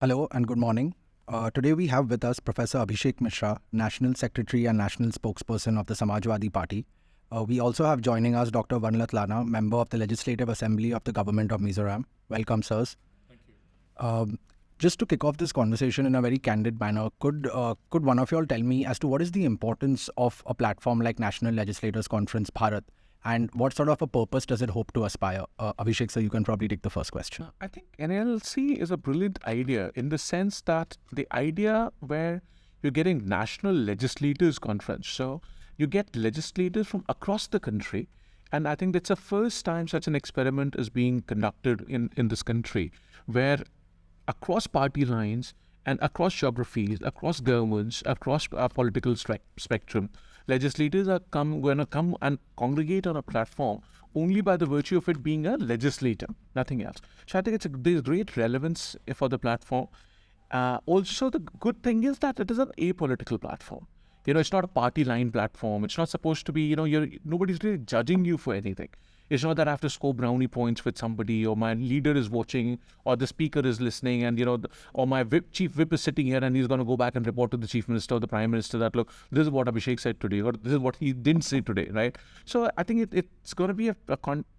Hello and good morning. Today we have with us Professor Abhishek Mishra, National Secretary and National Spokesperson of the Samajwadi Party. We also have joining us Dr. Vanlalthlana, Member of the Legislative Assembly of the Government of Mizoram. Welcome, sirs. Thank you. Just to kick off this conversation in a very candid manner, could one of you all tell me as to what is the importance of a platform like National Legislators Conference Bharat, and what sort of a purpose does it hope to aspire? Abhishek, sir, you can probably take the first question. I think NLC is a brilliant idea in the sense that the idea where you're getting National Legislators Conference. So you get legislators from across the country. And I think that's the first time such an experiment is being conducted in this country, where across party lines and across geographies, across governments, across our political spectrum, legislators are going to come and congregate on a platform only by the virtue of it being a legislator, nothing else. So I think there's great relevance for the platform. Also, the good thing is that it is an apolitical platform. It's not a party line platform. It's not supposed to be, nobody's really judging you for anything. It's not that I have to score brownie points with somebody, or my leader is watching, or the speaker is listening, and, or my chief whip is sitting here and he's going to go back and report to the chief minister or the prime minister that, look, this is what Abhishek said today, or this is what he didn't say today, right? So I think it's going to be a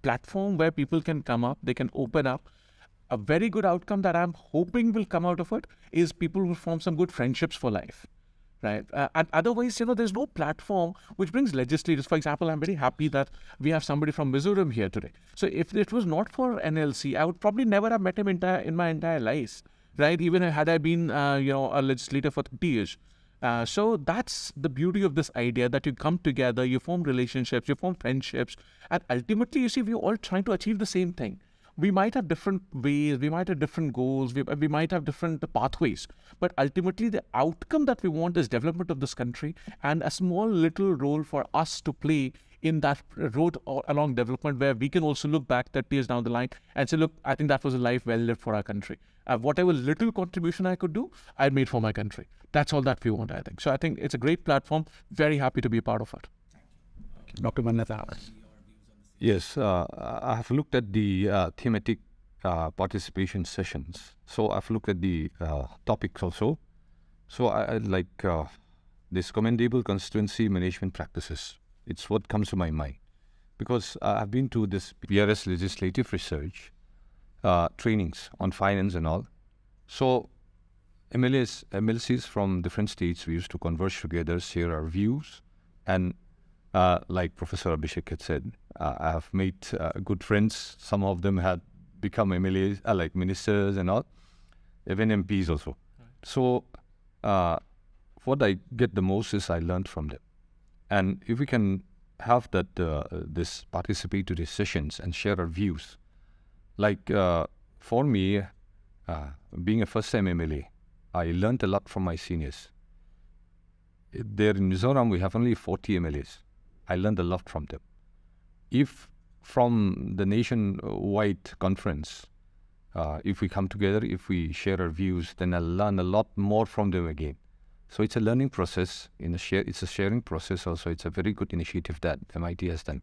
platform where people can come up, they can open up. A very good outcome that I'm hoping will come out of it is people will form some good friendships for life. Right. And otherwise, there's no platform which brings legislators. For example, I'm very happy that we have somebody from Mizoram here today. So if it was not for NLC, I would probably never have met him in my entire life. Right. Even had I been, a legislator for 30 years. So that's the beauty of this idea, that you come together, you form relationships, you form friendships, and ultimately, you see, we're all trying to achieve the same thing. We might have different ways, we might have different goals, we might have different pathways, but ultimately the outcome that we want is development of this country, and a small little role for us to play in that road along development, where we can also look back 30 years down the line and say, look, I think that was a life well lived for our country. Whatever little contribution I could do, I made for my country. That's all that we want, I think. So I think it's a great platform. Very happy to be a part of it. Dr. Vanlalthlana. Yes, I have looked at the thematic participation sessions. So I've looked at the topics also. So I like this commendable constituency management practices. It's what comes to my mind, because I've been to this PRS legislative research trainings on finance and all. So MLCs from different states, we used to converge together, share our views, and like Professor Abhishek had said, I have made good friends. Some of them had become MLAs, like ministers and all, even MPs also. Right. So what I get the most is I learned from them. And if we can have that this participatory sessions and share our views, like for me, being a first-time MLA, I learned a lot from my seniors. There in Mizoram, we have only 40 MLAs. I learned a lot from them. If from the nationwide conference, if we come together, if we share our views, then I'll learn a lot more from them again. So it's a learning process. It's a sharing process also. It's a very good initiative that MIT has done.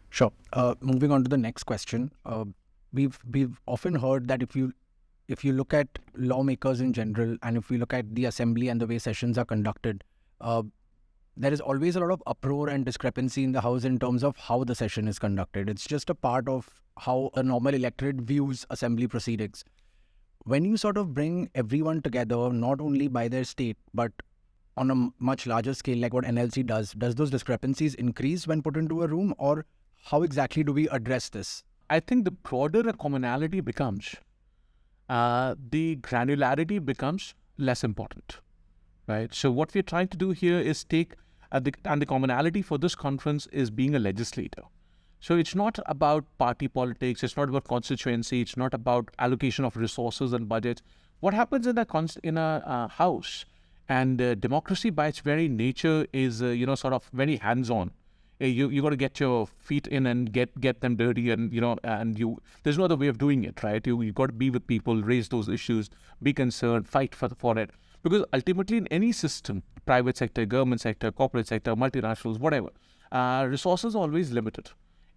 Sure. Moving on to the next question. We've often heard that if you look at lawmakers in general, and if we look at the assembly and the way sessions are conducted, there is always a lot of uproar and discrepancy in the House in terms of how the session is conducted. It's just a part of how a normal electorate views assembly proceedings. When you sort of bring everyone together, not only by their state, but on a much larger scale, like what NLC does those discrepancies increase when put into a room, or how exactly do we address this? I think the broader a commonality becomes, the granularity becomes less important. Right. So what we're trying to do here is take, and the commonality for this conference is being a legislator. So it's not about party politics. It's not about constituency. It's not about allocation of resources and budgets. What happens in a house, and democracy by its very nature is, sort of very hands-on. You got to get your feet in and get them dirty, and there's no other way of doing it, right? You got to be with people, raise those issues, be concerned, fight for it. Because ultimately in any system, private sector, government sector, corporate sector, multinationals, whatever, resources are always limited.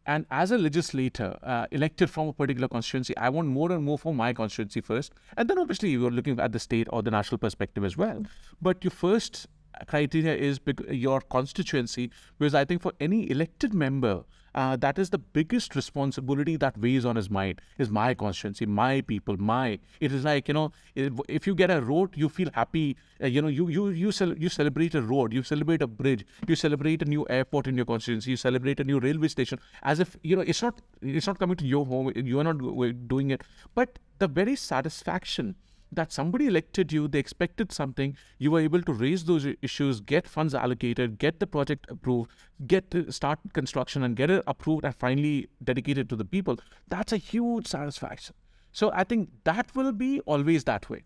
And as a legislator elected from a particular constituency, I want more and more for my constituency first. And then obviously you're looking at the state or the national perspective as well. But your first criteria is your constituency, because I think for any elected member, that is the biggest responsibility that weighs on his mind, is my constituency, my people, it is like, if you get a road, you feel happy, you celebrate a road, you celebrate a bridge, you celebrate a new airport in your constituency, you celebrate a new railway station, as if, it's not coming to your home, you are not doing it, but the very satisfaction that somebody elected you, they expected something, you were able to raise those issues, get funds allocated, get the project approved, start construction and get it approved and finally dedicated to the people. That's a huge satisfaction. So I think that will be always that way.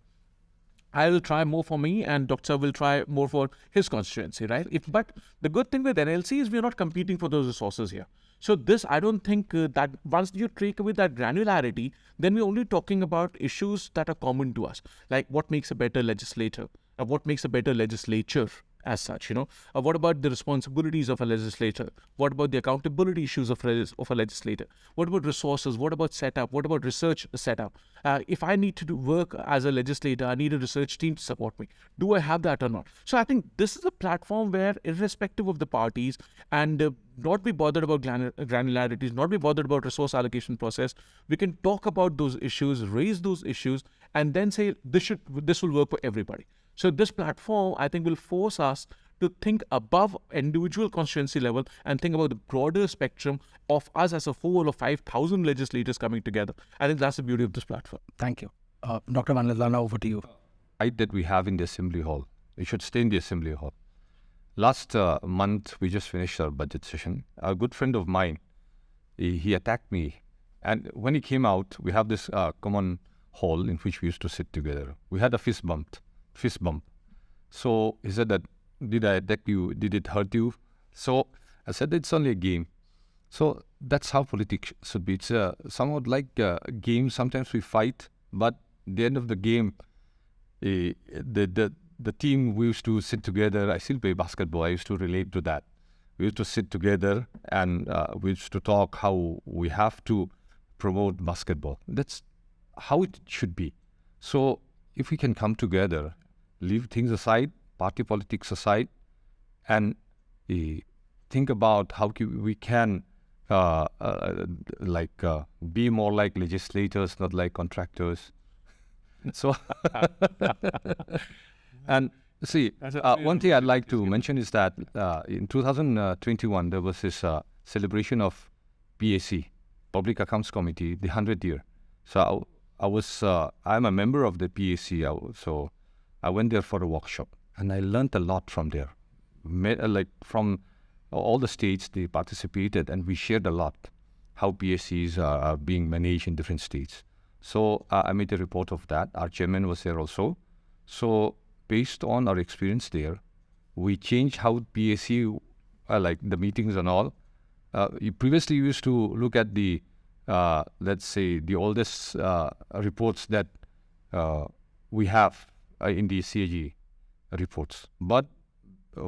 I will try more for me and Dr. will try more for his constituency, right? But the good thing with NLC is we're not competing for those resources here. So this, I don't think that once you take away that granularity, then we're only talking about issues that are common to us, like what makes a better legislator, or what makes a better legislature as such, what about the responsibilities of a legislator? What about the accountability issues of a legislator? What about resources? What about setup? What about research setup? If I need to do work as a legislator, I need a research team to support me. Do I have that or not? So I think this is a platform where, irrespective of the parties, and not be bothered about granularities, not be bothered about resource allocation process, we can talk about those issues, raise those issues, and then say this will work for everybody. So this platform, I think, will force us to think above individual constituency level and think about the broader spectrum of us as a whole of 5,000 legislators coming together. I think that's the beauty of this platform. Thank you. Dr. Vanlalthlana, over to you. That we have in the Assembly Hall. It should stay in the Assembly Hall. Last month, we just finished our budget session. A good friend of mine, he attacked me. And when he came out, we have this common hall in which we used to sit together. We had a fist bump. So he said that, did I attack you? Did it hurt you? So I said, it's only a game. So that's how politics should be. It's somewhat like a game. Sometimes we fight, but at the end of the game, the team, we used to sit together. I still play basketball. I used to relate to that. We used to sit together and we used to talk how we have to promote basketball. That's how it should be. So if we can come together, leave things aside, party politics aside, and think about how we can be more like legislators, not like contractors. So, and see, one thing I'd like to mention is that in 2021, there was this celebration of PAC, Public Accounts Committee, the 100th year. So I'm a member of the PAC, so I went there for a workshop and I learned a lot from there. From all the states, they participated and we shared a lot how PACs are being managed in different states. So I made a report of that. Our chairman was there also. So based on our experience there, we changed how PAC, like the meetings and all. Previously, you used to look at the, let's say, the oldest reports that we have in the CAG reports. But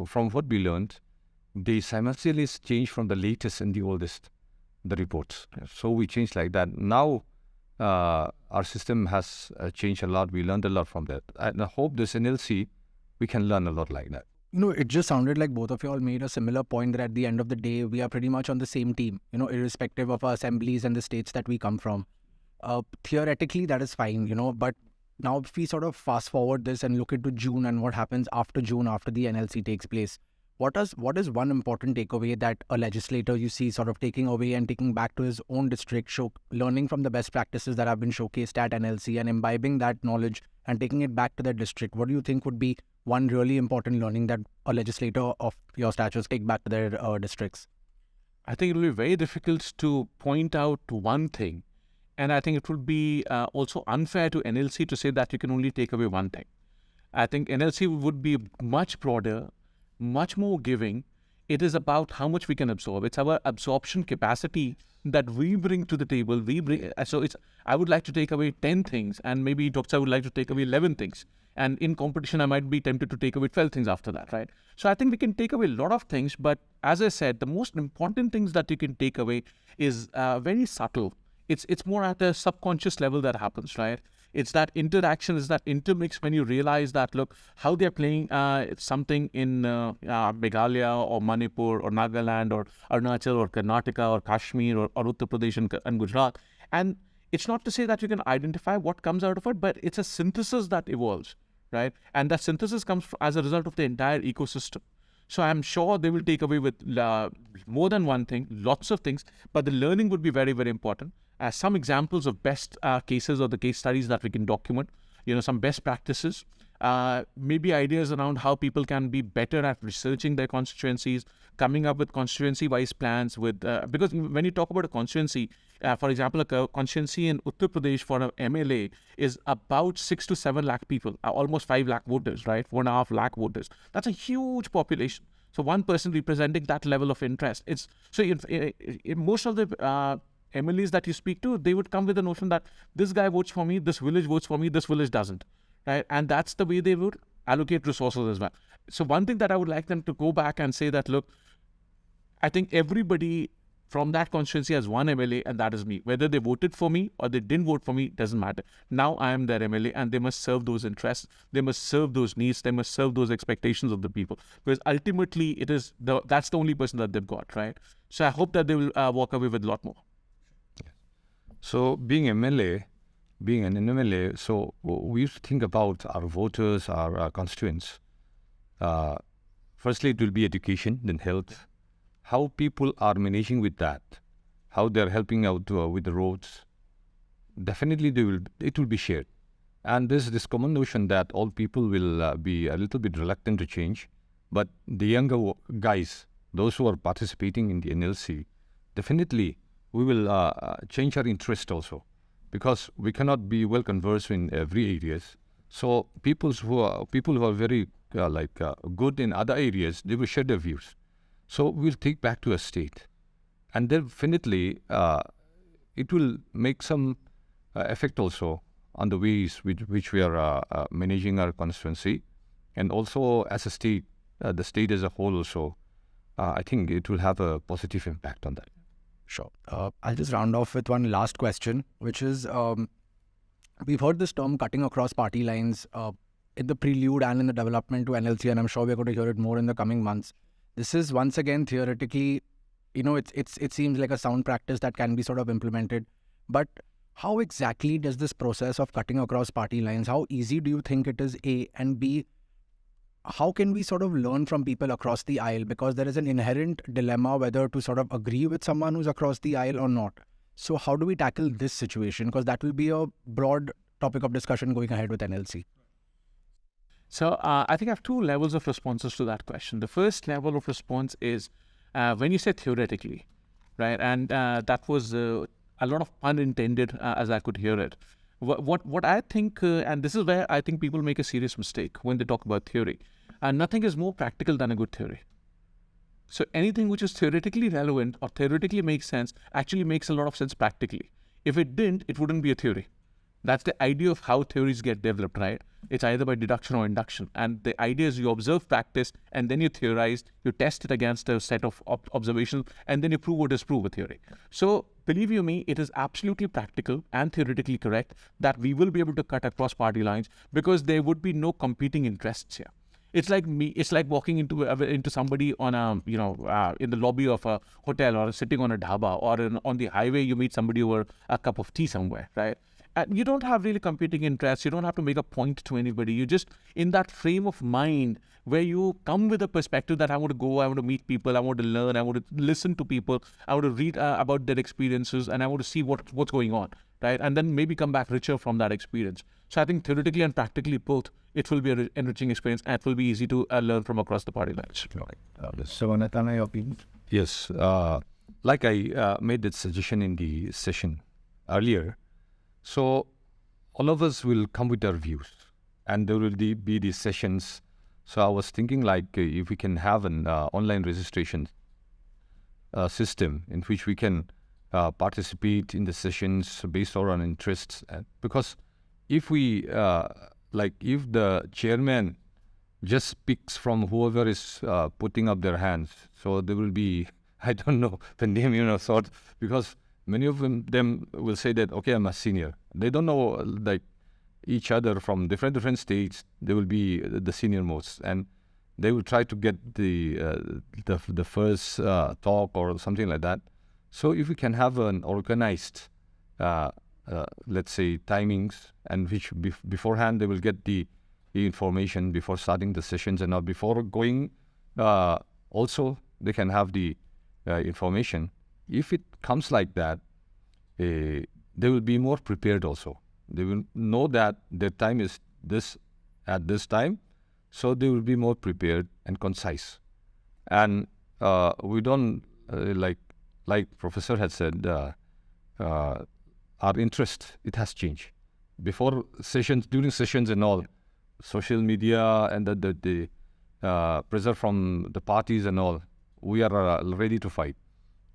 from what we learned, they simultaneously changed from the latest and the oldest, the reports. So we changed like that. Now, our system has changed a lot. We learned a lot from that. And I hope this NLC, we can learn a lot like that. It just sounded like both of you all made a similar point that at the end of the day, we are pretty much on the same team, irrespective of our assemblies and the states that we come from. Theoretically, that is fine, but now if we sort of fast forward this and look into June and what happens after June, after the NLC takes place, what is one important takeaway that a legislator you see sort of taking away and taking back to his own district, learning from the best practices that have been showcased at NLC and imbibing that knowledge and taking it back to their district? What do you think would be one really important learning that a legislator of your statures take back to their districts? I think it will be very difficult to point out one thing. And I think it would be also unfair to NLC to say that you can only take away one thing. I think NLC would be much broader, much more giving It is about how much we can absorb. It's our absorption capacity that we bring to the table. I would like to take away 10 things, and maybe Dr. would like to take away 11 things. And in competition, I might be tempted to take away 12 things after that, right? So I think we can take away a lot of things, but as I said, the most important things that you can take away is very subtle. It's more at a subconscious level that happens, right? It's that interaction, it's that intermix when you realize that, look, how they're playing something in Meghalaya or Manipur or Nagaland or Arunachal or Karnataka or Kashmir or Uttar Pradesh and Gujarat. And it's not to say that you can identify what comes out of it, but it's a synthesis that evolves, right? And that synthesis comes as a result of the entire ecosystem. So I'm sure they will take away with more than one thing, lots of things, but the learning would be very, very important. Some examples of best cases or the case studies that we can document, some best practices, maybe ideas around how people can be better at researching their constituencies, coming up with constituency-wise plans because when you talk about a constituency, for example, a constituency in Uttar Pradesh for an MLA is about 6 to 7 lakh people, almost 5 lakh voters, right? 4.5 lakh voters. That's a huge population. So one person representing that level of interest. In most of the MLAs that you speak to, they would come with the notion that this guy votes for me, this village votes for me, this village doesn't, right? And that's the way they would allocate resources as well. So one thing that I would like them to go back and say that, look, I think everybody from that constituency has one MLA, and that is me. Whether they voted for me or they didn't vote for me, doesn't matter. Now I am their MLA, and they must serve those interests. They must serve those needs. They must serve those expectations of the people. Because ultimately, that's the only person that they've got, right? So I hope that they will walk away with a lot more. So being an MLA, so we used to think about our voters, our constituents. Firstly, it will be education, then health. How people are managing with that, how they're helping out with the roads. Definitely, it will be shared. And there's this common notion that all people will be a little bit reluctant to change. But the younger guys, those who are participating in the NLC, definitely we will change our interest also, because we cannot be well conversed in every areas. So people who are very good in other areas, they will share their views. So we'll take back to a state, and definitely it will make some effect also on the ways which we are managing our constituency, and also as a state, the state as a whole also. I think it will have a positive impact on that. Sure. I'll just round off with one last question, which is, we've heard this term cutting across party lines in the prelude and in the development to NLC, and I'm sure we're going to hear it more in the coming months. This is once again theoretically, it seems like a sound practice that can be sort of implemented. But how exactly does this process of cutting across party lines, how easy do you think it is, A, and B, how can we sort of learn from people across the aisle? Because there is an inherent dilemma whether to sort of agree with someone who's across the aisle or not. So how do we tackle this situation? Because that will be a broad topic of discussion going ahead with NLC. So I think I have two levels of responses to that question. The first level of response is when you say theoretically, right? And that was a lot of pun intended as I could hear it. What I think, and this is where I think people make a serious mistake when they talk about theory. Nothing is more practical than a good theory. So anything which is theoretically relevant or theoretically makes sense actually makes a lot of sense practically. If it didn't, it wouldn't be a theory. That's the idea of how theories get developed, right? It's either by deduction or induction. And the idea is you observe practice, and then you theorize, you test it against a set of observations, and then you prove or disprove a theory. So believe you me, it is absolutely practical and theoretically correct that we will be able to cut across party lines, because there would be no competing interests here. It's like walking into somebody on in the lobby of a hotel, or sitting on a dhaba, or on the highway you meet somebody over a cup of tea somewhere, right? And you don't have really competing interests. You don't have to make a point to anybody. You just in that frame of mind where you come with a perspective that I want to go, I want to meet people, I want to learn, I want to listen to people, I want to read about their experiences, and I want to see what's going on, right? And then maybe come back richer from that experience. So I think theoretically and practically both, it will be an enriching experience, and it will be easy to learn from across the party lines. So Vanlalthlana, your opinion? Yes, like I made that suggestion in the session earlier. So all of us will come with our views, and there will be these sessions So I was thinking like if we can have an online registration system in which we can participate in the sessions based on our interests. Because if we, if the chairman just picks from whoever is putting up their hands, so there will be, I don't know the name, sort, because many of them will say that, okay, I'm a senior. They don't know like each other from different states. They will be the senior most, and they will try to get the first talk or something like that. So if we can have an organized, let's say, timings, and which beforehand they will get the information before starting the sessions, and now before going, also they can have the information. If it comes like that, they will be more prepared also. They will know that their time is this at this time, so they will be more prepared and concise. And we don't, like Professor had said, our interest, it has changed. Before sessions, during sessions and all, social media and the pressure from the parties and all, we are ready to fight.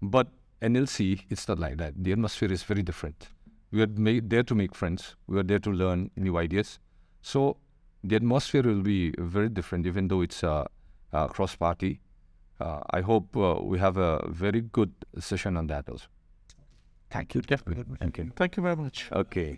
But NLC, it's not like that. The atmosphere is very different. We are there to make friends. We are there to learn new ideas. So the atmosphere will be very different, even though it's cross-party. I hope we have a very good session on that also. Thank you. Definitely. Thank you. Thank you very much. Okay.